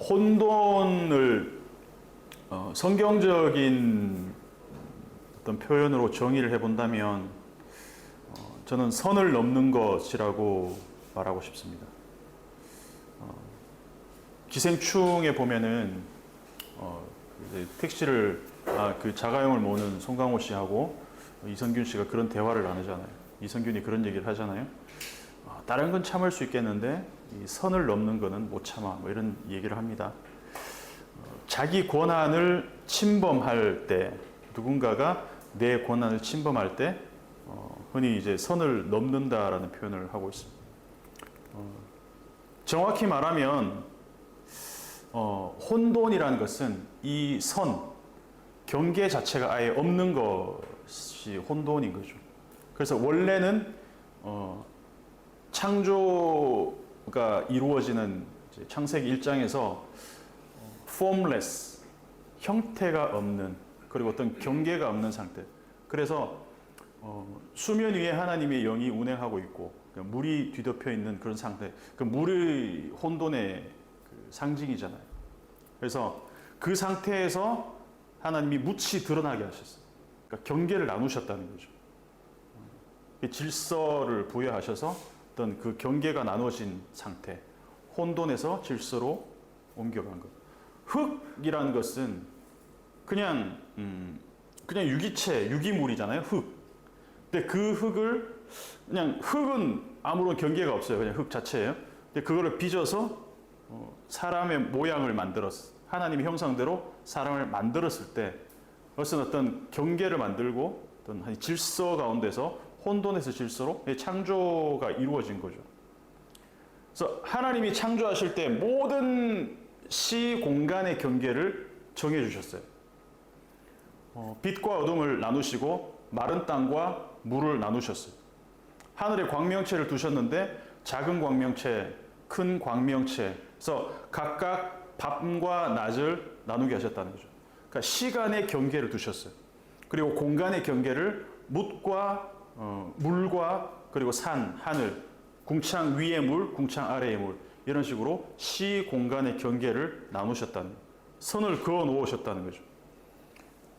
혼돈을 성경적인 어떤 표현으로 정의를 해본다면 저는 선을 넘는 것이라고 말하고 싶습니다. 기생충에 보면은 이제 택시를 그 자가용을 모는 송강호 씨하고 이성균 씨가 그런 대화를 나누잖아요. 이성균이 그런 얘기를 하잖아요. 다른 건 참을 수 있겠는데 이 선을 넘는 거는 못 참아. 뭐 이런 얘기를 합니다. 자기 권한을 침범할 때, 누군가가 내 권한을 침범할 때 흔히 이제 선을 넘는다라는 표현을 하고 있습니다. 정확히 말하면 혼돈이라는 것은 이 선, 경계 자체가 아예 없는 것이 혼돈인 거죠. 그래서 원래는 창조가 이루어지는 창세기 1장에서 formless, 형태가 없는, 그리고 어떤 경계가 없는 상태. 그래서 수면 위에 하나님의 영이 운행하고 있고 물이 뒤덮여 있는 그런 상태. 그 물이 혼돈의 그 상징이잖아요. 그래서 그 상태에서 하나님이 묻히 드러나게 하셨어요. 그러니까 경계를 나누셨다는 거죠. 질서를 부여하셔서 어떤 그 경계가 나눠진 상태, 혼돈에서 질서로 옮겨간 것. 흙이라는 것은 그냥 유기체, 유기물이잖아요. 흙. 근데 그 흙을 그냥 흙은 아무런 경계가 없어요. 그냥 흙 자체예요. 근데 그거를 빚어서 사람의 모양을 만들었어. 하나님의 형상대로 사람을 만들었을 때 그것은 어떤 경계를 만들고 어떤 질서 가운데서 혼돈에서 질서로 창조가 이루어진 거죠. 그래서 하나님이 창조하실 때 모든 시 공간의 경계를 정해 주셨어요. 빛과 어둠을 나누시고 마른 땅과 물을 나누셨어요. 하늘에 광명체를 두셨는데 작은 광명체, 큰 광명체, 그래서 각각 밤과 낮을 나누게 하셨다는 거죠. 그러니까 시간의 경계를 두셨어요. 그리고 공간의 경계를 묻과 물과 그리고 산, 하늘, 궁창 위의 물, 궁창 아래의 물 이런 식으로 시 공간의 경계를 나누셨다는 거예요. 선을 그어 놓으셨다는 거죠.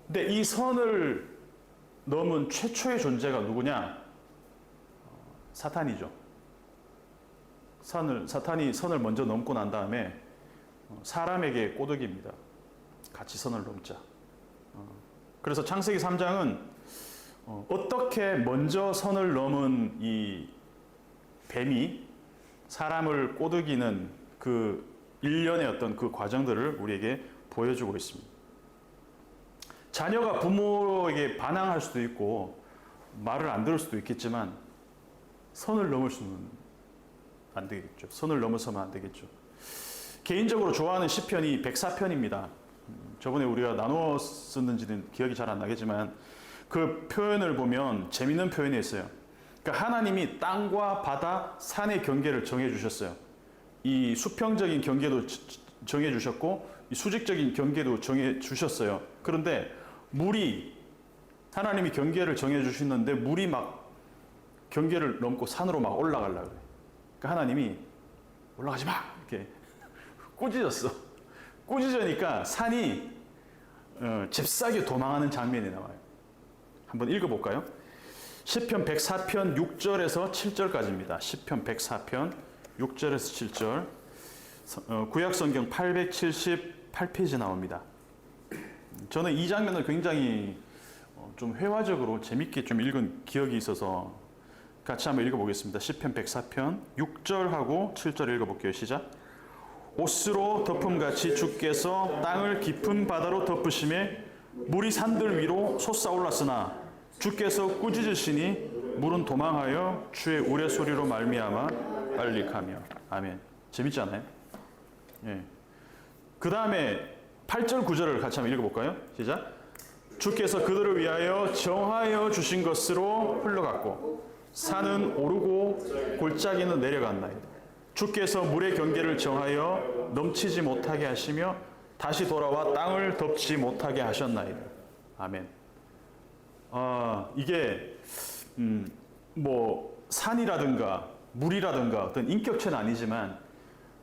근데 이 선을 넘은 최초의 존재가 누구냐? 사탄이죠. 사탄이 선을 먼저 넘고 난 다음에 사람에게 꼬드깁니다. 같이 선을 넘자. 그래서 창세기 3장은 어떻게 먼저 선을 넘은 이 뱀이 사람을 꼬드기는 그 일련의 어떤 그 과정들을 우리에게 보여주고 있습니다. 자녀가 부모에게 반항할 수도 있고 말을 안 들을 수도 있겠지만 선을 넘을 수는 안 되겠죠. 선을 넘어서면 안 되겠죠. 개인적으로 좋아하는 시편이 104편입니다. 저번에 우리가 나누어 썼는지는 기억이 잘 안 나겠지만 그 표현을 보면 재밌는 표현이 있어요. 그러니까 하나님이 땅과 바다, 산의 경계를 정해 주셨어요. 이 수평적인 경계도 정해 주셨고 이 수직적인 경계도 정해 주셨어요. 그런데 물이 하나님이 경계를 정해 주시는데 물이 막 경계를 넘고 산으로 막 올라가려고 그래. 그러니까 하나님이 올라가지 마! 이렇게 꾸짖었어. 꾸짖으니까 산이 잽싸게 도망하는 장면이 나와요. 한번 읽어볼까요? 시편 104편 6절에서 7절까지입니다. 시편 104편 6절에서 7절. 구약성경 878페이지 나옵니다. 저는 이 장면을 굉장히 좀 회화적으로 재밌게 좀 읽은 기억이 있어서 같이 한번 읽어보겠습니다. 시편 104편 6절하고 7절 읽어볼게요. 시작. 옷으로 덮음같이 주께서 땅을 깊은 바다로 덮으심에 물이 산들 위로 솟아올랐으나 주께서 꾸짖으시니 물은 도망하여 주의 우레소리로 말미암아 빨리가며. 아멘. 재밌지 않아요? 예. 그 다음에 8절 9절을 같이 한번 읽어볼까요? 시작. 주께서 그들을 위하여 정하여 주신 것으로 흘러갔고 산은 오르고 골짜기는 내려갔나이다. 주께서 물의 경계를 정하여 넘치지 못하게 하시며 다시 돌아와 땅을 덮지 못하게 하셨나이다. 아멘. 이게 뭐 산이라든가 물이라든가 어떤 인격체는 아니지만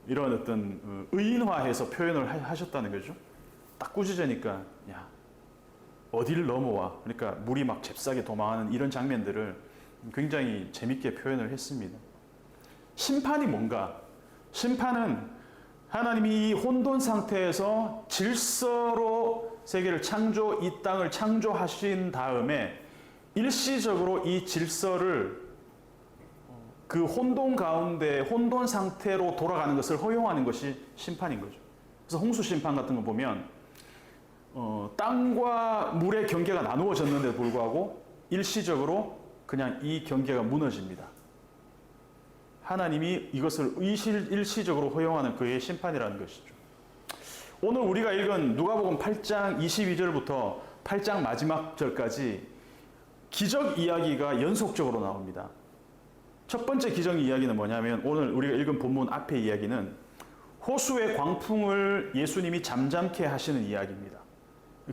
이런 어떤 의인화해서 표현을 하셨다는 거죠. 딱 꾸짖으니까 야 어디를 넘어와. 그러니까 물이 막 잽싸게 도망하는 이런 장면들을 굉장히 재밌게 표현을 했습니다. 심판이 뭔가? 심판은 하나님이 이 혼돈 상태에서 질서로 세계를 이 땅을 창조하신 다음에 일시적으로 이 질서를 그 혼돈 가운데 혼돈 상태로 돌아가는 것을 허용하는 것이 심판인 거죠. 그래서 홍수 심판 같은 거 보면 땅과 물의 경계가 나누어졌는데도 불구하고 일시적으로 그냥 이 경계가 무너집니다. 하나님이 이것을 일시적으로 허용하는 그의 심판이라는 것이죠. 오늘 우리가 읽은 누가복음 8장 22절부터 8장 마지막 절까지 기적 이야기가 연속적으로 나옵니다. 첫 번째 기적 이야기는 뭐냐면 오늘 우리가 읽은 본문 앞의 이야기는 호수의 광풍을 예수님이 잠잠케 하시는 이야기입니다.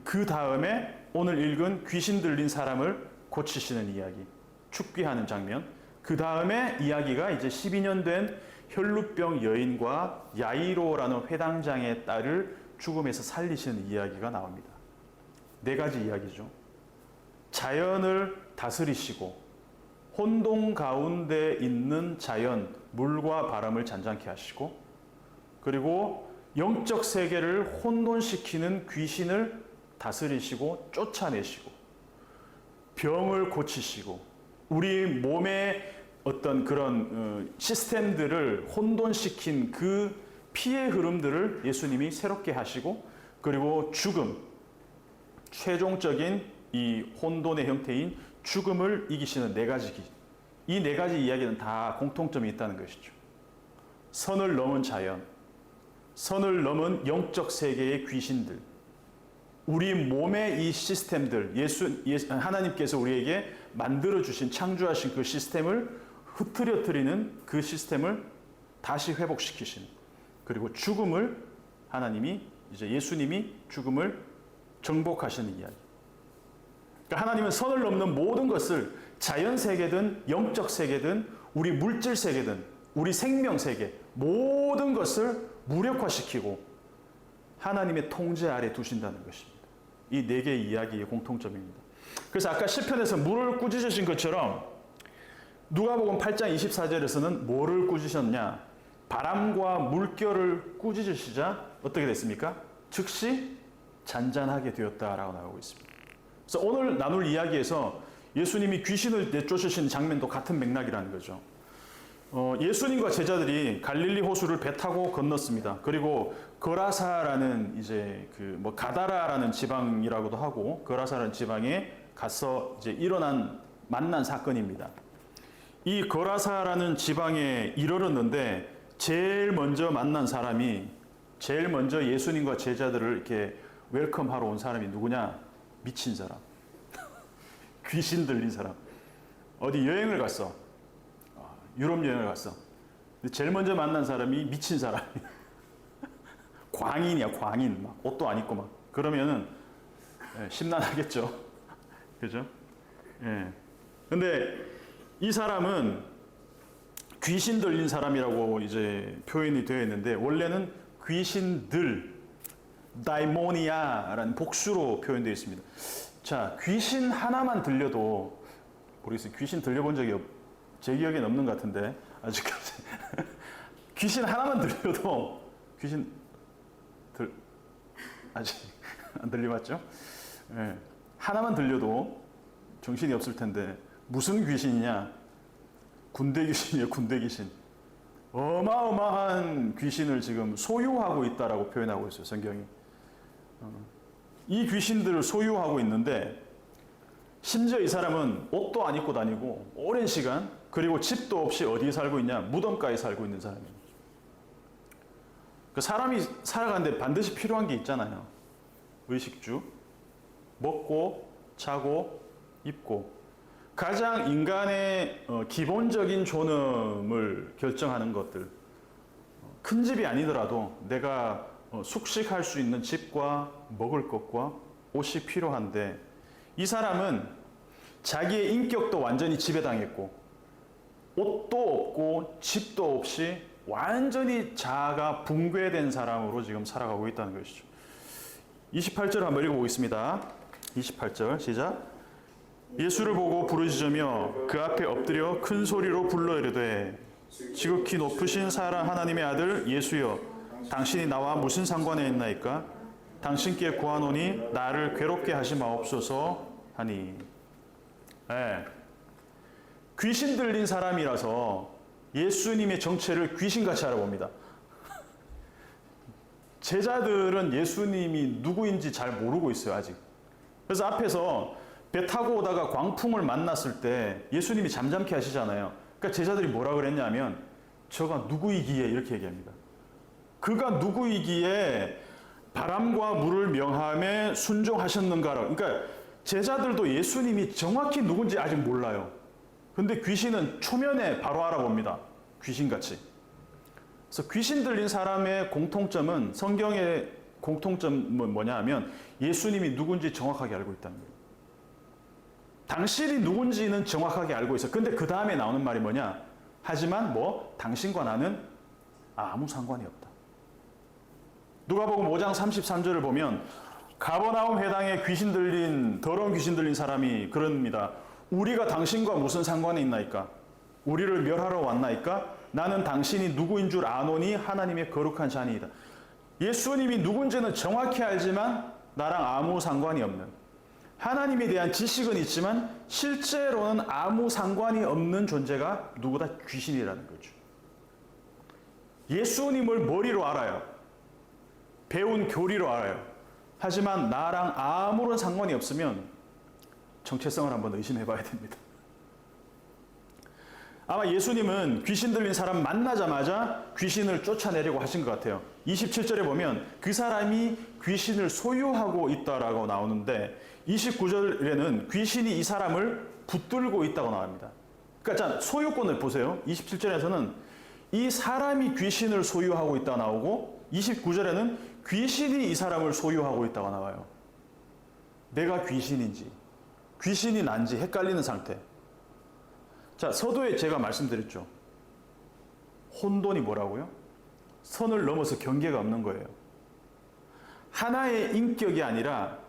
그 다음에 오늘 읽은 귀신 들린 사람을 고치시는 이야기, 축귀하는 장면. 그 다음에 이야기가 이제 12년 된 혈루병 여인과 야이로라는 회당장의 딸을 죽음에서 살리시는 이야기가 나옵니다. 네 가지 이야기죠. 자연을 다스리시고 혼돈 가운데 있는 자연, 물과 바람을 잔잔케 하시고 그리고 영적 세계를 혼돈시키는 귀신을 다스리시고 쫓아내시고 병을 고치시고 우리 몸의 어떤 그런 시스템들을 혼돈시킨 그 피의 흐름들을 예수님이 새롭게 하시고 그리고 죽음, 최종적인 이 혼돈의 형태인 죽음을 이기시는 네 가지 이 네 가지 이야기는 다 공통점이 있다는 것이죠. 선을 넘은 자연, 선을 넘은 영적 세계의 귀신들, 우리 몸의 이 시스템들, 하나님께서 우리에게 만들어주신, 창조하신 그 시스템을 흐트러뜨리는 그 시스템을 다시 회복시키시는, 그리고 죽음을 예수님이 죽음을 정복하시는 이야기. 그러니까 하나님은 선을 넘는 모든 것을 자연 세계든 영적 세계든 우리 물질 세계든 우리 생명 세계 모든 것을 무력화시키고 하나님의 통제 아래 두신다는 것입니다. 이 네 개의 이야기의 공통점입니다. 그래서 아까 시편에서 물을 꾸짖으신 것처럼 누가복음 8장 24절에서는 뭐를 꾸짖으셨냐? 바람과 물결을 꾸짖으시자 어떻게 됐습니까? 즉시 잔잔하게 되었다라고 나오고 있습니다. 그래서 오늘 나눌 이야기에서 예수님이 귀신을 내쫓으신 장면도 같은 맥락이라는 거죠. 예수님과 제자들이 갈릴리 호수를 배 타고 건넜습니다. 그리고 거라사라는 가다라라는 지방이라고도 하고 거라사라는 지방에 가서 이제 만난 사건입니다. 이 거라사라는 지방에 이르렀는데 제일 먼저 만난 사람이 제일 먼저 예수님과 제자들을 이렇게 웰컴하러 온 사람이 누구냐? 미친 사람. 귀신 들린 사람. 어디 여행을 갔어. 유럽 여행을 갔어. 근데 제일 먼저 만난 사람이 미친 사람이야. 광인이야, 광인. 막 옷도 안 입고 막. 그러면은 심란하겠죠. 그죠? 예. 근데 이 사람은 귀신 들린 사람이라고 이제 표현이 되어 있는데 원래는 귀신들, 다이모니아라는 복수로 표현되어 있습니다. 자, 귀신 하나만 들려도 모르겠어요. 귀신 들려본 적이 제 기억에는 없는 것 같은데 아직까지 귀신 하나만 들려도 아직 안 들려봤죠? 예. 하나만 들려도 정신이 없을 텐데 무슨 귀신이냐? 군대 귀신이에요, 군대 귀신. 어마어마한 귀신을 지금 소유하고 있다라고 표현하고 있어요, 성경이. 이 귀신들을 소유하고 있는데 심지어 이 사람은 옷도 안 입고 다니고 오랜 시간 그리고 집도 없이 어디에 살고 있냐? 무덤가에 살고 있는 사람이에요. 그 사람이 살아가는데 반드시 필요한 게 있잖아요. 의식주, 먹고 자고 입고 가장 인간의 기본적인 존엄을 결정하는 것들 큰 집이 아니더라도 내가 숙식할 수 있는 집과 먹을 것과 옷이 필요한데 이 사람은 자기의 인격도 완전히 지배당했고 옷도 없고 집도 없이 완전히 자아가 붕괴된 사람으로 지금 살아가고 있다는 것이죠. 28절 한번 읽어보겠습니다. 28절 시작. 예수를 보고 부르짖으며 그 앞에 엎드려 큰 소리로 불러 이르되 지극히 높으신 사랑 하나님의 아들 예수여, 당신이 나와 무슨 상관이 있나이까? 당신께 구하노니 나를 괴롭게 하지 마옵소서 하니. 네. 귀신 들린 사람이라서 예수님의 정체를 귀신같이 알아봅니다. 제자들은 예수님이 누구인지 잘 모르고 있어요, 아직. 그래서 앞에서 배 타고 오다가 광풍을 만났을 때 예수님이 잠잠케 하시잖아요. 그러니까 제자들이 뭐라 그랬냐면 저가 누구이기에 이렇게 얘기합니다. 그가 누구이기에 바람과 물을 명함에 순종하셨는가라고. 그러니까 제자들도 예수님이 정확히 누군지 아직 몰라요. 근데 귀신은 초면에 바로 알아봅니다. 귀신같이. 그래서 귀신 들린 사람의 공통점은, 성경의 공통점은 뭐냐 하면 예수님이 누군지 정확하게 알고 있다는 거예요. 당신이 누군지는 정확하게 알고 있어. 근데 그 다음에 나오는 말이 뭐냐? 하지만 당신과 나는 아무 상관이 없다. 누가복음 5장 33절을 보면 가버나움 회당에 더러운 귀신 들린 사람이 그럽니다. 우리가 당신과 무슨 상관이 있나이까? 우리를 멸하러 왔나이까? 나는 당신이 누구인 줄 아노니 하나님의 거룩한 자니이다. 예수님이 누군지는 정확히 알지만 나랑 아무 상관이 없는, 하나님에 대한 지식은 있지만 실제로는 아무 상관이 없는 존재가 누구다? 귀신이라는 거죠. 예수님을 머리로 알아요. 배운 교리로 알아요. 하지만 나랑 아무런 상관이 없으면 정체성을 한번 의심해 봐야 됩니다. 아마 예수님은 귀신 들린 사람 만나자마자 귀신을 쫓아내려고 하신 것 같아요. 27절에 보면 그 사람이 귀신을 소유하고 있다라고 나오는데 29절에는 귀신이 이 사람을 붙들고 있다고 나옵니다. 그러니까 소유권을 보세요. 27절에서는 이 사람이 귀신을 소유하고 있다고 나오고 29절에는 귀신이 이 사람을 소유하고 있다고 나와요. 내가 귀신인지 귀신이 난지 헷갈리는 상태. 자, 서두에 제가 말씀드렸죠. 혼돈이 뭐라고요? 선을 넘어서 경계가 없는 거예요. 하나의 인격이 아니라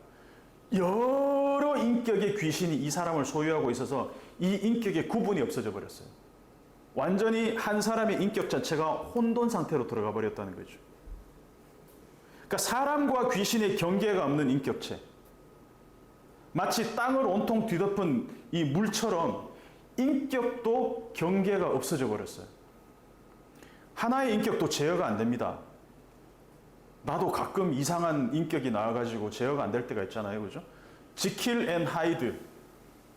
여러 인격의 귀신이 이 사람을 소유하고 있어서 이 인격의 구분이 없어져 버렸어요. 완전히 한 사람의 인격 자체가 혼돈 상태로 들어가 버렸다는 거죠. 그러니까 사람과 귀신의 경계가 없는 인격체. 마치 땅을 온통 뒤덮은 이 물처럼 인격도 경계가 없어져 버렸어요. 하나의 인격도 제어가 안 됩니다. 나도 가끔 이상한 인격이 나와가지고 제어가 안 될 때가 있잖아요. 그죠? 지킬 앤 하이드.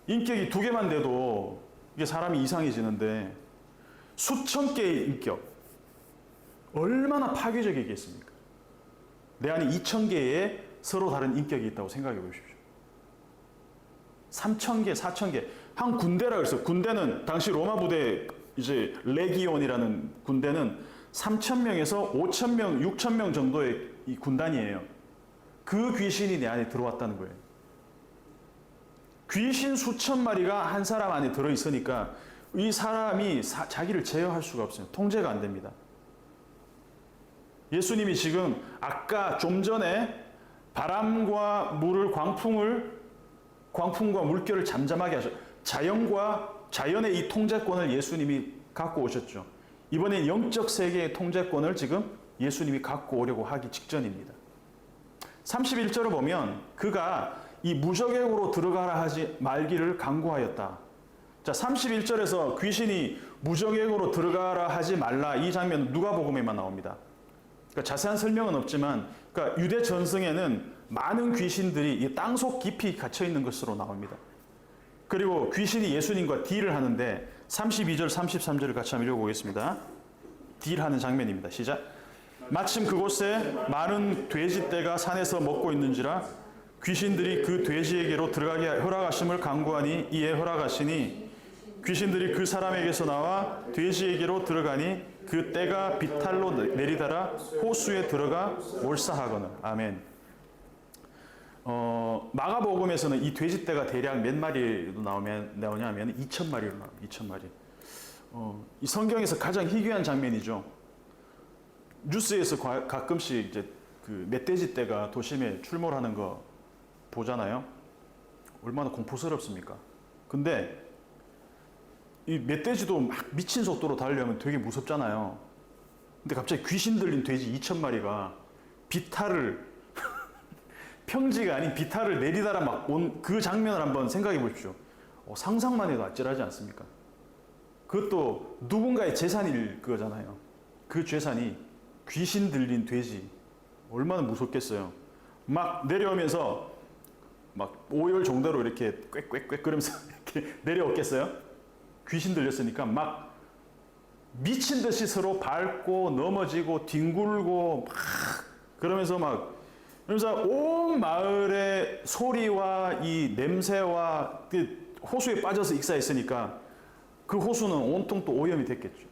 인격이 2개만 돼도 이게 사람이 이상해지는데 수천 개의 인격. 얼마나 파괴적이겠습니까? 내 안에 2,000개의 서로 다른 인격이 있다고 생각해 보십시오. 3,000개, 4,000개. 한 군대라 그랬어요. 군대는 당시 로마 부대 이제 레기온이라는 군대는 3,000명에서 5,000명, 6,000명 정도의 이 군단이에요. 그 귀신이 내 안에 들어왔다는 거예요. 귀신 수천 마리가 한 사람 안에 들어 있으니까 이 사람이 자기를 제어할 수가 없어요. 통제가 안 됩니다. 예수님이 지금 아까 좀 전에 바람과 물을 광풍과 물결을 잠잠하게 하셨. 자연의 이 통제권을 예수님이 갖고 오셨죠. 이번엔 영적 세계의 통제권을 지금 예수님이 갖고 오려고 하기 직전입니다. 31절을 보면 그가 이 무저객으로 들어가라 하지 말기를 간구하였다. 자, 31절에서 귀신이 무저객으로 들어가라 하지 말라, 이 장면은 누가복음에만 나옵니다. 그러니까 자세한 설명은 없지만, 그러니까 유대 전승에는 많은 귀신들이 이 땅속 깊이 갇혀 있는 것으로 나옵니다. 그리고 귀신이 예수님과 딜을 하는데 32절, 33절을 같이 한번 읽어보겠습니다. 딜하는 장면입니다. 시작. 마침 그곳에 많은 돼지떼가 산에서 먹고 있는지라 귀신들이 그 돼지에게로 들어가게 허락하심을 간구하니 이에 허락하시니 귀신들이 그 사람에게서 나와 돼지에게로 들어가니 그 떼가 비탈로 내리다라 호수에 들어가 몰사하거늘. 아멘. 마가복음에서는 이 돼지떼가 대략 몇 마리로 나오냐면 2,000마리로 나옵니다. 2,000마리. 이 성경에서 가장 희귀한 장면이죠. 뉴스에서 가끔씩 이제 그 멧돼지 떼가 도심에 출몰하는 거 보잖아요. 얼마나 공포스럽습니까? 근데 이 멧돼지도 막 미친 속도로 달려면 되게 무섭잖아요. 근데 갑자기 귀신 들린 돼지 2,000마리가 비탈을 평지가 아닌 비탈을 내리다라 막 온 그 장면을 한번 생각해 보십시오. 상상만 해도 아찔하지 않습니까? 그것도 누군가의 재산일 거잖아요. 그 재산이 귀신 들린 돼지. 얼마나 무섭겠어요. 막 내려오면서 막 오열 정도로 이렇게 꽥꽥꽥 그러면서 이렇게 내려오겠어요? 귀신 들렸으니까 막 미친 듯이 서로 밟고 넘어지고 뒹굴고 막 그러면서 온 마을의 소리와 이 냄새와 그 호수에 빠져서 익사했으니까 그 호수는 온통 또 오염이 됐겠죠.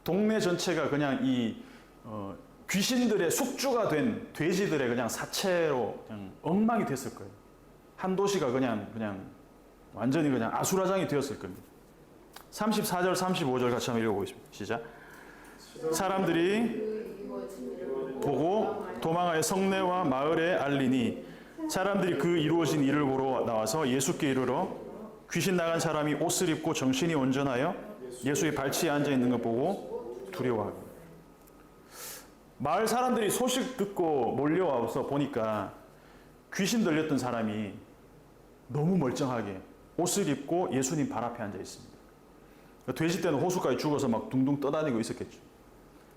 동네 전체가 그냥 이 귀신들의 숙주가 된 돼지들의 그냥 사체로 그냥 엉망이 됐을 거예요. 한 도시가 그냥 완전히 그냥 아수라장이 되었을 겁니다. 34절, 35절 같이 한번 읽어보겠습니다. 시작. 사람들이 보고 도망하여 성내와 마을에 알리니 사람들이 그 이루어진 일을 보러 나와서 예수께 이르러 귀신 나간 사람이 옷을 입고 정신이 온전하여 예수의 발치에 앉아 있는 것 보고 두려워하고. 마을 사람들이 소식 듣고 몰려와서 보니까 귀신 들렸던 사람이 너무 멀쩡하게 옷을 입고 예수님 발 앞에 앉아 있습니다. 돼지 때는 호수까지 죽어서 막 둥둥 떠다니고 있었겠죠.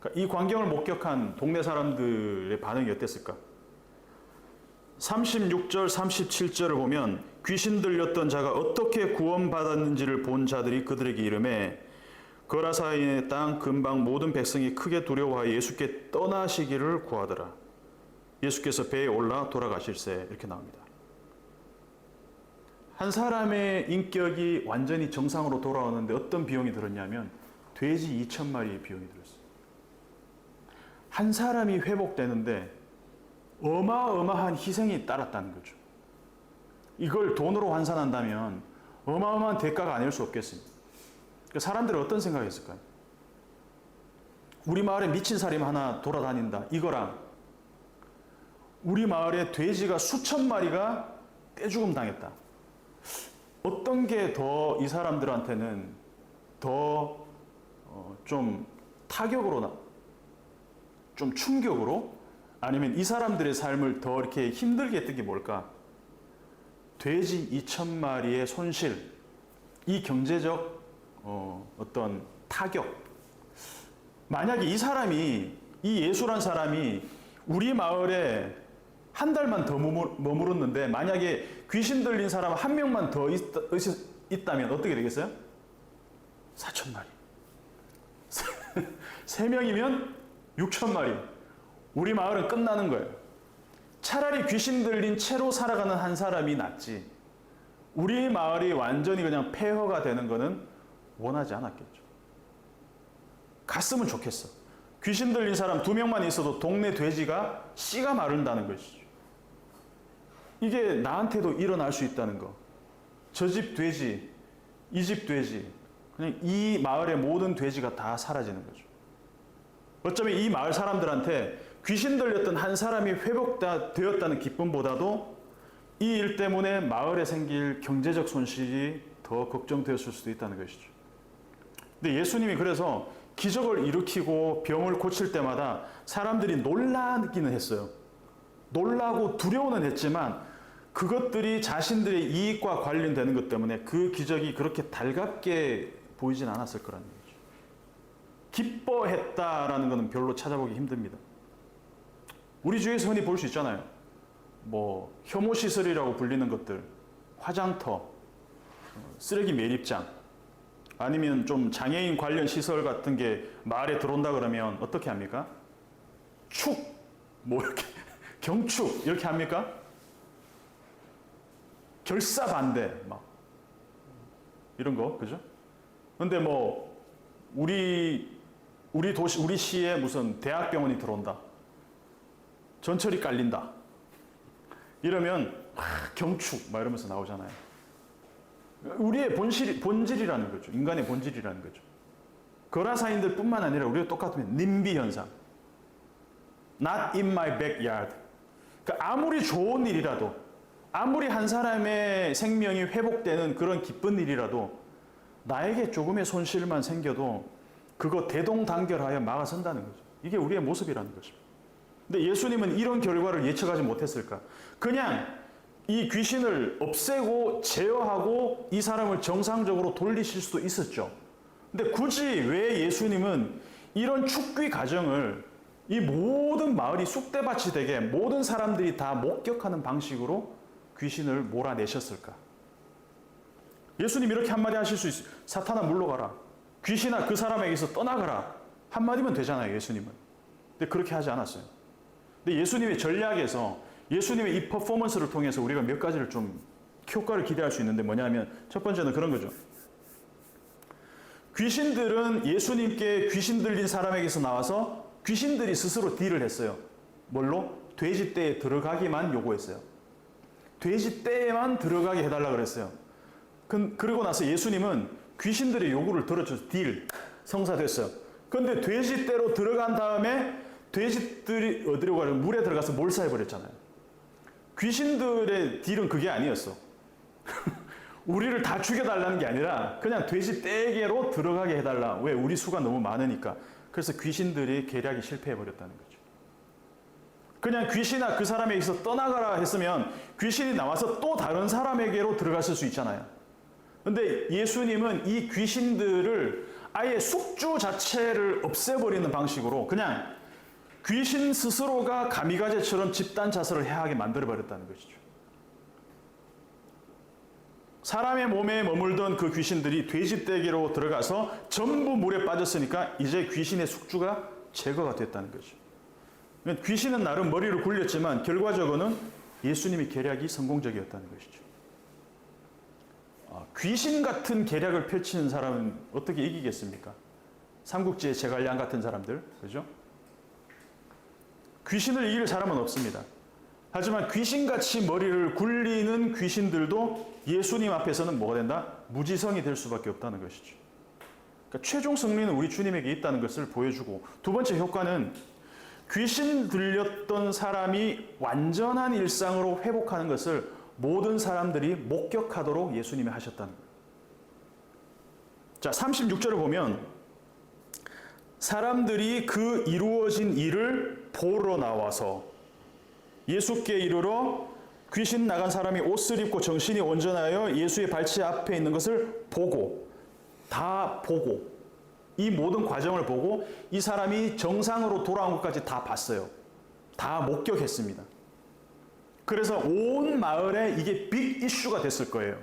그러니까 이 광경을 목격한 동네 사람들의 반응이 어땠을까? 36절, 37절을 보면 귀신 들렸던 자가 어떻게 구원받았는지를 본 자들이 그들에게 이르매 거라사인의 땅 근방 모든 백성이 크게 두려워하여 예수께 떠나시기를 구하더라. 예수께서 배에 올라 돌아가실세. 이렇게 나옵니다. 한 사람의 인격이 완전히 정상으로 돌아오는데 어떤 비용이 들었냐면 돼지 2,000마리의 비용이 들었어요. 한 사람이 회복되는데 어마어마한 희생이 따랐다는 거죠. 이걸 돈으로 환산한다면 어마어마한 대가가 아닐 수 없겠습니다. 사람들은 어떤 생각을 했을까요? 우리 마을에 미친 사람 하나 돌아다닌다. 이거랑 우리 마을에 돼지가 수천 마리가 떼죽음 당했다. 어떤 게 더 이 사람들한테는 더 좀 타격으로, 좀 충격으로, 아니면 이 사람들의 삶을 더 이렇게 힘들게 했던 게 뭘까? 돼지 2,000마리의 손실, 이 경제적 어떤 타격. 만약에 이 사람이, 이 예수란 사람이 우리 마을에 한 달만 더 머물렀는데 만약에 귀신 들린 사람 한 명만 더 있다면 어떻게 되겠어요? 4,000마리. 3명이면 6,000마리. 우리 마을은 끝나는 거예요. 차라리 귀신 들린 채로 살아가는 한 사람이 낫지. 우리 마을이 완전히 그냥 폐허가 되는 거는 원하지 않았겠죠. 갔으면 좋겠어. 귀신 들린 사람 2명만 있어도 동네 돼지가 씨가 마른다는 것이죠. 이게 나한테도 일어날 수 있다는 거. 저 집 돼지, 이 집 돼지, 그냥 이 마을의 모든 돼지가 다 사라지는 거죠. 어쩌면 이 마을 사람들한테 귀신 들렸던 한 사람이 회복되었다는 기쁨보다도 이 일 때문에 마을에 생길 경제적 손실이 더 걱정되었을 수도 있다는 것이죠. 근데 예수님이 그래서 기적을 일으키고 병을 고칠 때마다 사람들이 놀라기는 했어요. 놀라고 두려워는 했지만 그것들이 자신들의 이익과 관련되는 것 때문에 그 기적이 그렇게 달갑게 보이진 않았을 거라는 거죠. 기뻐했다라는 것은 별로 찾아보기 힘듭니다. 우리 주위에서 흔히 볼 수 있잖아요. 뭐 혐오시설이라고 불리는 것들, 화장터, 쓰레기 매립장, 아니면 좀 장애인 관련 시설 같은 게 마을에 들어온다 그러면 어떻게 합니까? 축, 뭐 이렇게 경축 이렇게 합니까? 결사 반대 막 이런 거, 그죠? 근데 뭐 우리 도시, 우리 시에 무슨 대학병원이 들어온다, 전철이 깔린다 이러면 경축 막 이러면서 나오잖아요. 우리의 본질이라는 거죠. 인간의 본질이라는 거죠. 거라사인들 뿐만 아니라 우리가 똑같으면 님비 현상. Not in my backyard. 그러니까 아무리 좋은 일이라도, 아무리 한 사람의 생명이 회복되는 그런 기쁜 일이라도 나에게 조금의 손실만 생겨도 그거 대동단결하여 막아선다는 거죠. 이게 우리의 모습이라는 것입니다. 근데 예수님은 이런 결과를 예측하지 못했을까? 그냥 이 귀신을 없애고 제어하고 이 사람을 정상적으로 돌리실 수도 있었죠. 근데 굳이 왜 예수님은 이런 축귀 과정을 이 모든 마을이 쑥대밭이 되게 모든 사람들이 다 목격하는 방식으로 귀신을 몰아내셨을까? 예수님 이렇게 한마디 하실 수 있어요. 사탄아 물러가라. 귀신아 그 사람에게서 떠나가라. 한마디면 되잖아요, 예수님은. 근데 그렇게 하지 않았어요. 근데 예수님의 전략에서 예수님의 이 퍼포먼스를 통해서 우리가 몇 가지를 좀 효과를 기대할 수 있는데 뭐냐면 첫 번째는 그런 거죠. 귀신들은 예수님께 귀신 들린 사람에게서 나와서 귀신들이 스스로 딜을 했어요. 뭘로? 돼지떼에 들어가기만 요구했어요. 돼지떼에만 들어가게 해달라 그랬어요. 그리고 나서 예수님은 귀신들의 요구를 들어줘서 딜, 성사됐어요. 그런데 돼지떼로 들어간 다음에 돼지들이 어디로 가요? 물에 들어가서 몰사해버렸잖아요. 귀신들의 딜은 그게 아니었어. 우리를 다 죽여달라는 게 아니라 그냥 돼지떼에게로 들어가게 해달라. 왜? 우리 수가 너무 많으니까. 그래서 귀신들이 계략이 실패해버렸다는 거죠. 그냥 귀신아 그 사람에게서 떠나가라 했으면 귀신이 나와서 또 다른 사람에게로 들어갔을 수 있잖아요. 근데 예수님은 이 귀신들을 아예 숙주 자체를 없애버리는 방식으로 그냥 귀신 스스로가 가미가제처럼 집단 자살을 해하게 만들어버렸다는 것이죠. 사람의 몸에 머물던 그 귀신들이 돼지떼기로 들어가서 전부 물에 빠졌으니까 이제 귀신의 숙주가 제거가 됐다는 거죠. 귀신은 나름 머리를 굴렸지만 결과적으로는 예수님의 계략이 성공적이었다는 것이죠. 귀신 같은 계략을 펼치는 사람은 어떻게 이기겠습니까? 삼국지의 제갈량 같은 사람들, 그죠? 귀신을 이길 사람은 없습니다. 하지만 귀신같이 머리를 굴리는 귀신들도 예수님 앞에서는 뭐가 된다? 무지성이 될 수밖에 없다는 것이죠. 그러니까 최종 승리는 우리 주님에게 있다는 것을 보여주고, 두 번째 효과는 귀신 들렸던 사람이 완전한 일상으로 회복하는 것을 모든 사람들이 목격하도록 예수님이 하셨다는 거예요. 자, 36절을 보면 사람들이 그 이루어진 일을 보러 나와서 예수께 이르러 귀신 나간 사람이 옷을 입고 정신이 온전하여 예수의 발치 앞에 있는 것을 보고, 다 보고, 이 모든 과정을 보고 이 사람이 정상으로 돌아온 것까지 다 봤어요. 다 목격했습니다. 그래서 온 마을에 이게 빅 이슈가 됐을 거예요.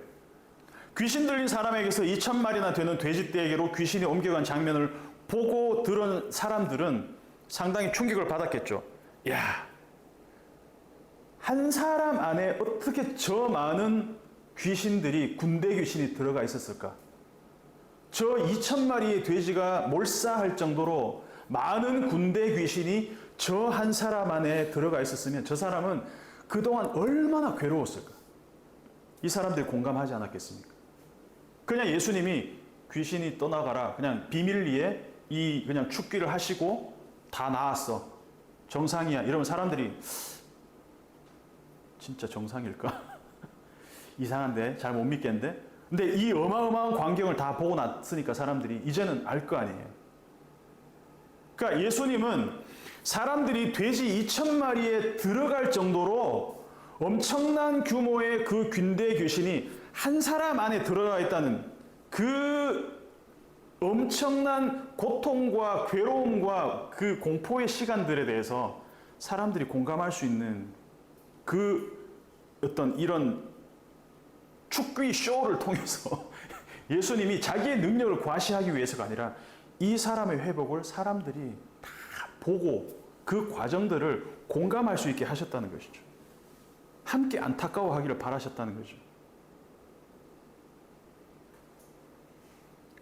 귀신 들린 사람에게서 2,000마리나 되는 돼지떼에게로 귀신이 옮겨간 장면을 보고 들은 사람들은 상당히 충격을 받았겠죠. 야, 한 사람 안에 어떻게 저 많은 귀신들이, 군대 귀신이 들어가 있었을까? 저 2,000마리의 돼지가 몰사할 정도로 많은 군대 귀신이 저 한 사람 안에 들어가 있었으면 저 사람은 그동안 얼마나 괴로웠을까? 이 사람들이 공감하지 않았겠습니까? 그냥 예수님이 귀신이 떠나가라, 그냥 비밀리에 그냥 축기를 하시고 다 나았어, 정상이야, 이러면 사람들이 진짜 정상일까? 이상한데? 잘 못 믿겠는데? 근데 이 어마어마한 광경을 다 보고 났으니까 사람들이 이제는 알 거 아니에요. 그러니까 예수님은 사람들이 돼지 2,000마리에 들어갈 정도로 엄청난 규모의 그 군대 귀신이 한 사람 안에 들어가 있다는 그 엄청난 고통과 괴로움과 그 공포의 시간들에 대해서 사람들이 공감할 수 있는 그 어떤 이런 축귀 쇼를 통해서 예수님이 자기의 능력을 과시하기 위해서가 아니라 이 사람의 회복을 사람들이 다 보고 그 과정들을 공감할 수 있게 하셨다는 것이죠. 함께 안타까워하기를 바라셨다는 거죠.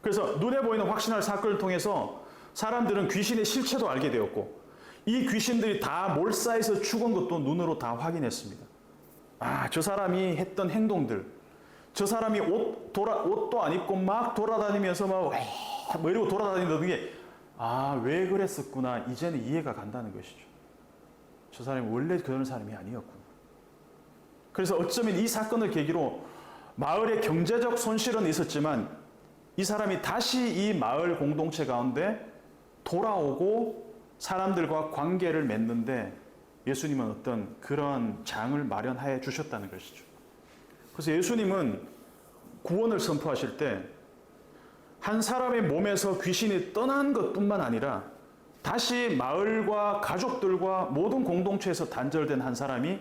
그래서 눈에 보이는 확신할 사건을 통해서 사람들은 귀신의 실체도 알게 되었고, 이 귀신들이 다 몰사해서 죽은 것도 눈으로 다 확인했습니다. 아, 저 사람이 했던 행동들, 저 사람이 옷도 안 입고 막 돌아다니면서 막 뭐 이러고 돌아다니던 게 왜 그랬었구나. 이제는 이해가 간다는 것이죠. 저 사람이 원래 그런 사람이 아니었구나. 그래서 어쩌면 이 사건을 계기로 마을의 경제적 손실은 있었지만 이 사람이 다시 이 마을 공동체 가운데 돌아오고 사람들과 관계를 맺는데 예수님은 어떤 그런 장을 마련하여 주셨다는 것이죠. 그래서 예수님은 구원을 선포하실 때 한 사람의 몸에서 귀신이 떠난 것뿐만 아니라 다시 마을과 가족들과 모든 공동체에서 단절된 한 사람이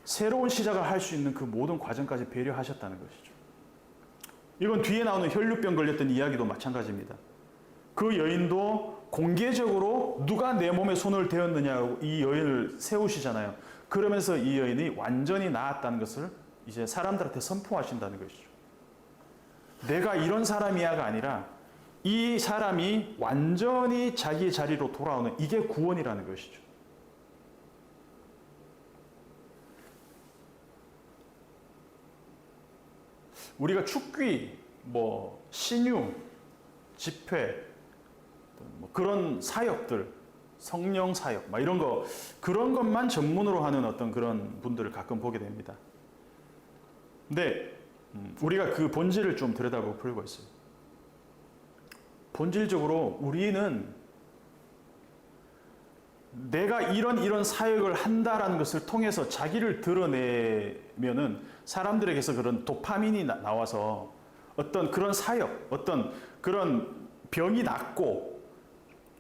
새로운 시작을 할 수 있는 그 모든 과정까지 배려하셨다는 것이죠. 이건 뒤에 나오는 혈류병 걸렸던 이야기도 마찬가지입니다. 그 여인도 공개적으로 누가 내 몸에 손을 대었느냐고 이 여인을 세우시잖아요. 그러면서 이 여인이 완전히 나았다는 것을 이제 사람들한테 선포하신다는 것이죠. 내가 이런 사람이야가 아니라 이 사람이 완전히 자기 자리로 돌아오는 이게 구원이라는 것이죠. 우리가 축귀, 신유, 집회, 그런 사역들, 성령 사역, 이런 거, 그런 것만 전문으로 하는 어떤 그런 분들을 가끔 보게 됩니다. 근데 우리가 그 본질을 좀 들여다볼 필요가 있어요. 본질적으로 우리는 내가 이런 사역을 한다라는 것을 통해서 자기를 드러내면은 사람들에게서 그런 도파민이 나와서 어떤 그런 사역, 어떤 그런 병이 낫고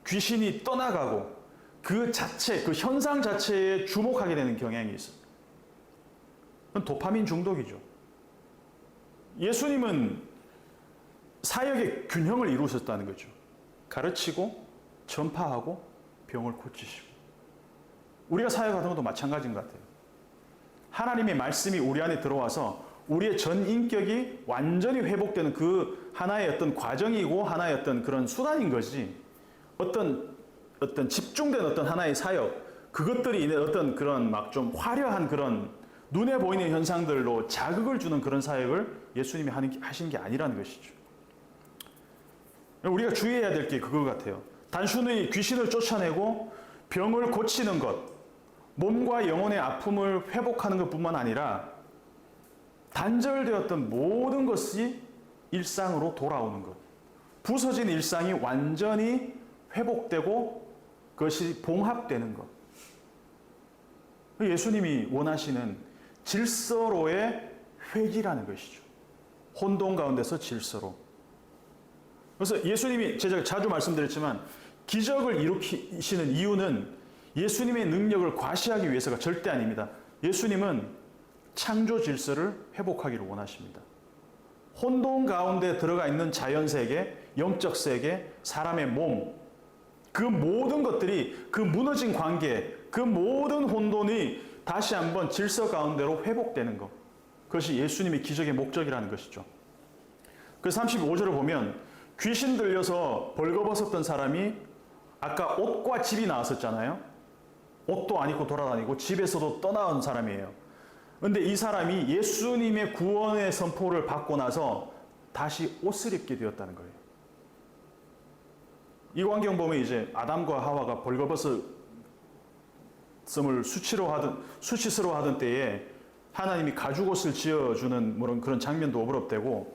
귀신이 떠나가고 그 자체, 그 현상 자체에 주목하게 되는 경향이 있어요. 그건 도파민 중독이죠. 예수님은 사역의 균형을 이루셨다는 거죠. 가르치고 전파하고 병을 고치시고. 우리가 사역하는 것도 마찬가지인 것 같아요. 하나님의 말씀이 우리 안에 들어와서 우리의 전 인격이 완전히 회복되는 그 하나의 어떤 과정이고 하나의 어떤 그런 수단인 거지. 어떤 집중된 어떤 하나의 사역, 그것들이 어떤 그런 막 좀 화려한 그런 눈에 보이는 현상들로 자극을 주는 그런 사역을 예수님이 하신 게 아니라는 것이죠. 우리가 주의해야 될 게 그거 같아요. 단순히 귀신을 쫓아내고 병을 고치는 것, 몸과 영혼의 아픔을 회복하는 것뿐만 아니라 단절되었던 모든 것이 일상으로 돌아오는 것. 부서진 일상이 완전히 회복되고 그것이 봉합되는 것. 예수님이 원하시는 질서로의 회귀라는 것이죠. 혼돈 가운데서 질서로. 그래서 예수님이 제가 자주 말씀드렸지만 기적을 일으키시는 이유는 예수님의 능력을 과시하기 위해서가 절대 아닙니다. 예수님은 창조 질서를 회복하기를 원하십니다. 혼돈 가운데 들어가 있는 자연세계, 영적 세계, 사람의 몸, 그 모든 것들이 그 무너진 관계, 그 모든 혼돈이 다시 한번 질서 가운데로 회복되는 것. 그것이 예수님의 기적의 목적이라는 것이죠. 그 35절을 보면 귀신 들려서 벌거벗었던 사람이 아까 옷과 집이 나왔었잖아요. 옷도 안 입고 돌아다니고 집에서도 떠나온 사람이에요. 그런데 이 사람이 예수님의 구원의 선포를 받고 나서 다시 옷을 입게 되었다는 거예요. 이 광경 보면 이제 아담과 하와가 벌거벗음을 수치스러워하던 때에 하나님이 가죽옷을 지어주는 그런 장면도 오버랩되고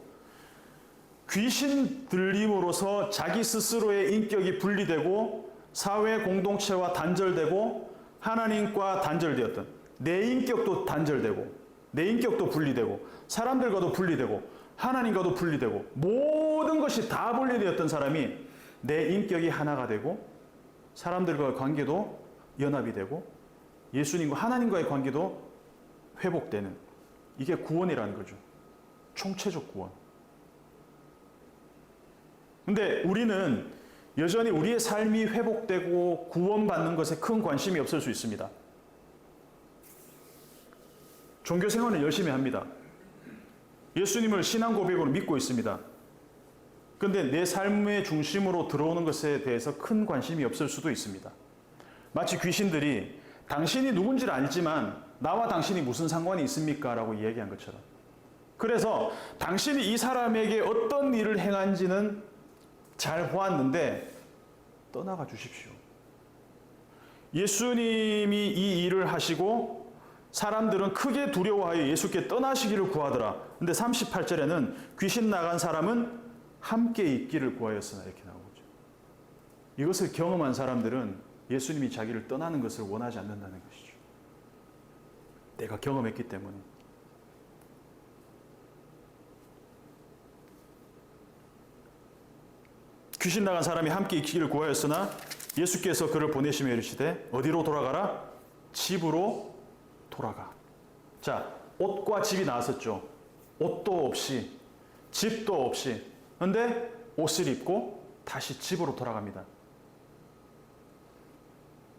귀신 들림으로써 자기 스스로의 인격이 분리되고 사회 공동체와 단절되고 하나님과 단절되었던 내 인격도 단절되고 내 인격도 분리되고 사람들과도 분리되고 하나님과도 분리되고 모든 것이 다 분리되었던 사람이 내 인격이 하나가 되고 사람들과의 관계도 연합이 되고 예수님과 하나님과의 관계도 회복되는 이게 구원이라는 거죠. 총체적 구원. 근데 우리는 여전히 우리의 삶이 회복되고 구원받는 것에 큰 관심이 없을 수 있습니다. 종교 생활을 열심히 합니다. 예수님을 신앙 고백으로 믿고 있습니다. 그런데 내 삶의 중심으로 들어오는 것에 대해서 큰 관심이 없을 수도 있습니다. 마치 귀신들이 당신이 누군지를 알지만 나와 당신이 무슨 상관이 있습니까? 라고 이야기한 것처럼. 그래서 당신이 이 사람에게 어떤 일을 행한지는 잘 보았는데 떠나가 주십시오. 예수님이 이 일을 하시고 사람들은 크게 두려워하여 예수께 떠나시기를 구하더라. 근데 38절에는 귀신 나간 사람은 함께 있기를 구하였으나 이렇게 나오죠. 이것을 경험한 사람들은 예수님이 자기를 떠나는 것을 원하지 않는다는 것이죠. 내가 경험했기 때문에. 귀신 나간 사람이 함께 있기를 구하였으나 예수께서 그를 보내시며 이르시되 어디로 돌아가라? 집으로 돌아가. 자, 옷과 집이 나왔었죠. 옷도 없이, 집도 없이. 그런데 옷을 입고 다시 집으로 돌아갑니다.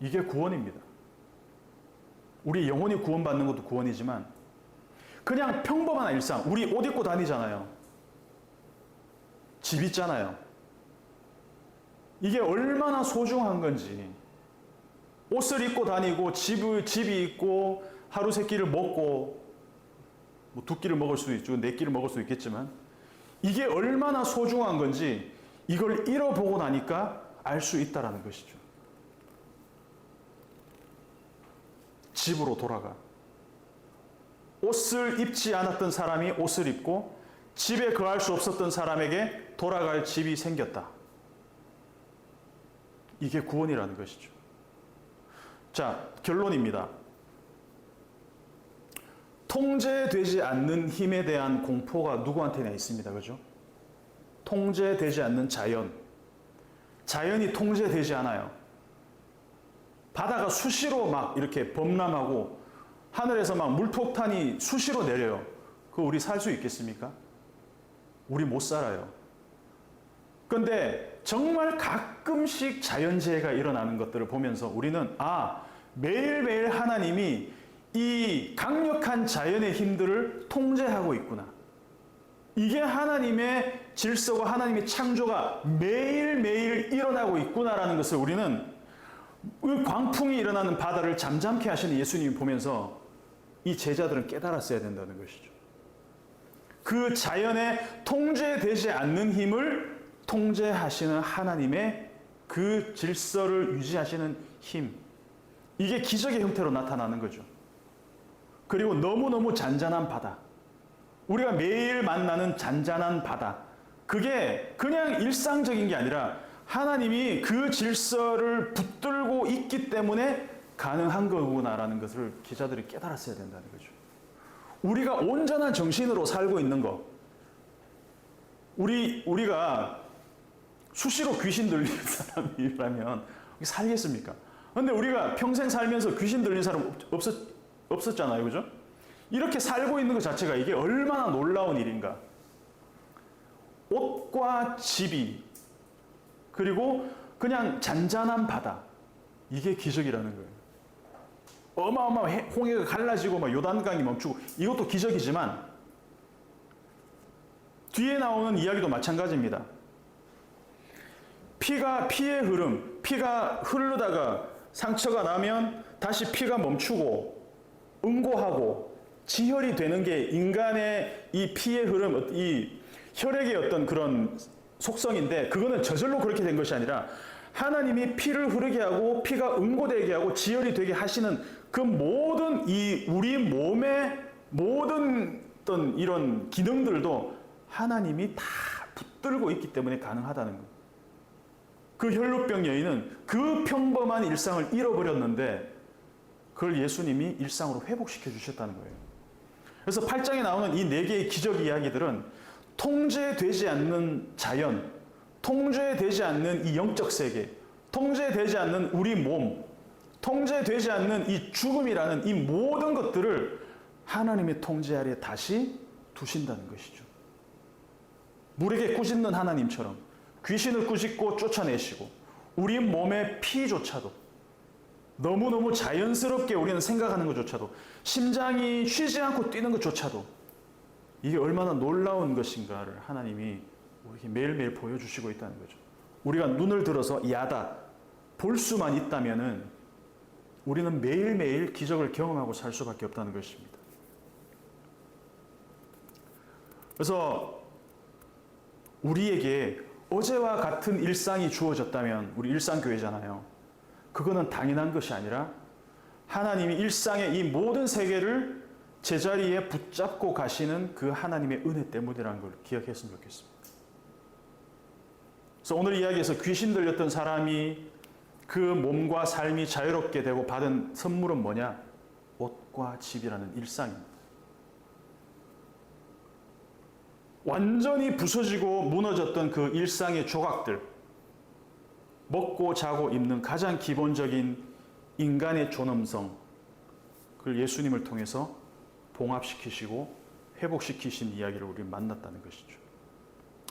이게 구원입니다. 우리 영혼이 구원받는 것도 구원이지만 그냥 평범한 일상, 우리 옷 입고 다니잖아요. 집 있잖아요. 이게 얼마나 소중한 건지. 옷을 입고 다니고 집이 있고 하루 세 끼를 먹고 뭐 두 끼를 먹을 수도 있죠. 네 끼를 먹을 수도 있겠지만 이게 얼마나 소중한 건지 이걸 잃어보고 나니까 알 수 있다라는 것이죠. 집으로 돌아가. 옷을 입지 않았던 사람이 옷을 입고 집에 거할 수 없었던 사람에게 돌아갈 집이 생겼다. 이게 구원이라는 것이죠. 자, 결론입니다. 통제되지 않는 힘에 대한 공포가 누구한테나 있습니다. 그죠? 통제되지 않는 자연. 자연이 통제되지 않아요. 바다가 수시로 막 이렇게 범람하고 하늘에서 막 물폭탄이 수시로 내려요. 그거 우리 살 수 있겠습니까? 우리 못 살아요. 그런데 정말 가끔씩 자연재해가 일어나는 것들을 보면서 우리는 매일매일 하나님이 이 강력한 자연의 힘들을 통제하고 있구나. 이게 하나님의 질서와 하나님의 창조가 매일매일 일어나고 있구나라는 것을 우리는 그 광풍이 일어나는 바다를 잠잠케 하시는 예수님이 보면서 이 제자들은 깨달았어야 된다는 것이죠. 그 자연에 통제되지 않는 힘을 통제하시는 하나님의 그 질서를 유지하시는 힘. 이게 기적의 형태로 나타나는 거죠. 그리고 너무너무 잔잔한 바다. 우리가 매일 만나는 잔잔한 바다. 그게 그냥 일상적인 게 아니라 하나님이 그 질서를 붙들고 있기 때문에 가능한 거구나라는 것을 기자들이 깨달았어야 된다는 거죠. 우리가 온전한 정신으로 살고 있는 거. 우리가 수시로 귀신 들리는 사람이라면 살겠습니까? 그런데 우리가 평생 살면서 귀신 들린 사람 없었잖아요. 그죠? 이렇게 살고 있는 것 자체가 이게 얼마나 놀라운 일인가. 옷과 집이 그리고 그냥 잔잔한 바다. 이게 기적이라는 거예요. 어마어마한 홍해가 갈라지고 막 요단강이 멈추고 이것도 기적이지만 뒤에 나오는 이야기도 마찬가지입니다. 피의 흐름, 피가 흐르다가 상처가 나면 다시 피가 멈추고 응고하고 지혈이 되는 게 인간의 이 피의 흐름, 이 혈액의 어떤 그런 속성인데 그거는 저절로 그렇게 된 것이 아니라 하나님이 피를 흐르게 하고 피가 응고되게 하고 지혈이 되게 하시는 그 모든 이 우리 몸의 모든 어떤 이런 기능들도 하나님이 다 붙들고 있기 때문에 가능하다는 거예요. 그 혈루병 여인은 그 평범한 일상을 잃어버렸는데 그걸 예수님이 일상으로 회복시켜 주셨다는 거예요. 그래서 8장에 나오는 이 4개의 기적 이야기들은 통제되지 않는 자연, 통제되지 않는 이 영적 세계, 통제되지 않는 우리 몸, 통제되지 않는 이 죽음이라는 이 모든 것들을 하나님의 통제 아래 다시 두신다는 것이죠. 물에게 꾸짖는 하나님처럼 귀신을 꾸짖고 쫓아내시고 우리 몸의 피조차도 너무너무 자연스럽게 우리는 생각하는 것조차도 심장이 쉬지 않고 뛰는 것조차도 이게 얼마나 놀라운 것인가를 하나님이 우리에게 매일매일 보여주시고 있다는 거죠. 우리가 눈을 들어서 야다 볼 수만 있다면은 우리는 매일매일 기적을 경험하고 살 수밖에 없다는 것입니다. 그래서 우리에게 어제와 같은 일상이 주어졌다면, 우리 일상교회잖아요. 그거는 당연한 것이 아니라 하나님이 일상의 이 모든 세계를 제자리에 붙잡고 가시는 그 하나님의 은혜 때문이라는 걸 기억했으면 좋겠습니다. 그래서 오늘 이야기에서 귀신 들렸던 사람이 그 몸과 삶이 자유롭게 되고 받은 선물은 뭐냐? 옷과 집이라는 일상입니다. 완전히 부서지고 무너졌던 그 일상의 조각들, 먹고 자고 입는 가장 기본적인 인간의 존엄성, 그걸 예수님을 통해서 봉합시키시고 회복시키신 이야기를 우리 만났다는 것이죠.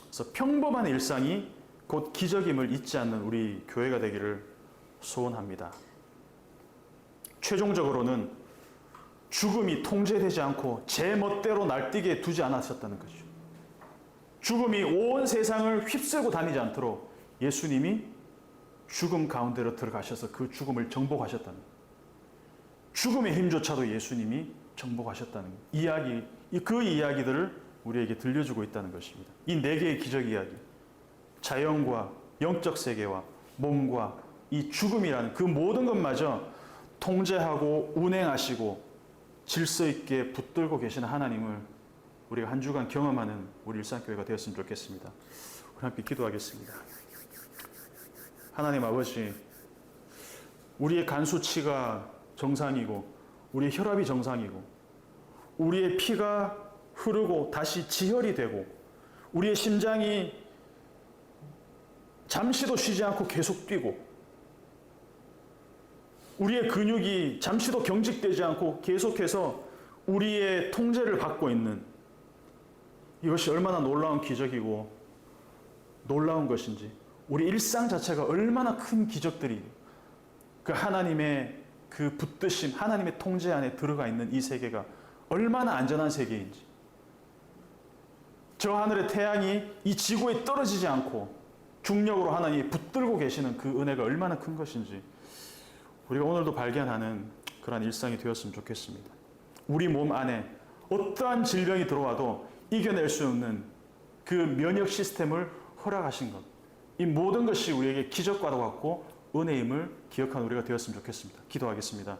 그래서 평범한 일상이 곧 기적임을 잊지 않는 우리 교회가 되기를 소원합니다. 최종적으로는 죽음이 통제되지 않고 제 멋대로 날뛰게 두지 않으셨다는 거죠. 죽음이 온 세상을 휩쓸고 다니지 않도록 예수님이 죽음 가운데로 들어가셔서 그 죽음을 정복하셨다는 거예요. 죽음의 힘조차도 예수님이 정복하셨다는 이야기, 그 이야기들을 우리에게 들려주고 있다는 것입니다. 이 네 개의 기적 이야기, 자연과 영적 세계와 몸과 이 죽음이라는 그 모든 것마저 통제하고 운행하시고 질서 있게 붙들고 계시는 하나님을 우리가 한 주간 경험하는 우리 일상교회가 되었으면 좋겠습니다. 우리 함께 기도하겠습니다. 하나님 아버지, 우리의 간 수치가 정상이고 우리의 혈압이 정상이고 우리의 피가 흐르고 다시 지혈이 되고 우리의 심장이 잠시도 쉬지 않고 계속 뛰고 우리의 근육이 잠시도 경직되지 않고 계속해서 우리의 통제를 받고 있는 이것이 얼마나 놀라운 기적이고 놀라운 것인지, 우리 일상 자체가 얼마나 큰 기적들이 그 하나님의 그 붙드심, 하나님의 통제 안에 들어가 있는 이 세계가 얼마나 안전한 세계인지, 저 하늘의 태양이 이 지구에 떨어지지 않고 중력으로 하나님이 붙들고 계시는 그 은혜가 얼마나 큰 것인지 우리가 오늘도 발견하는 그러한 일상이 되었으면 좋겠습니다. 우리 몸 안에 어떠한 질병이 들어와도 이겨낼 수 없는 그 면역 시스템을 허락하신 것, 이 모든 것이 우리에게 기적과도 같고 은혜임을 기억하는 우리가 되었으면 좋겠습니다. 기도하겠습니다.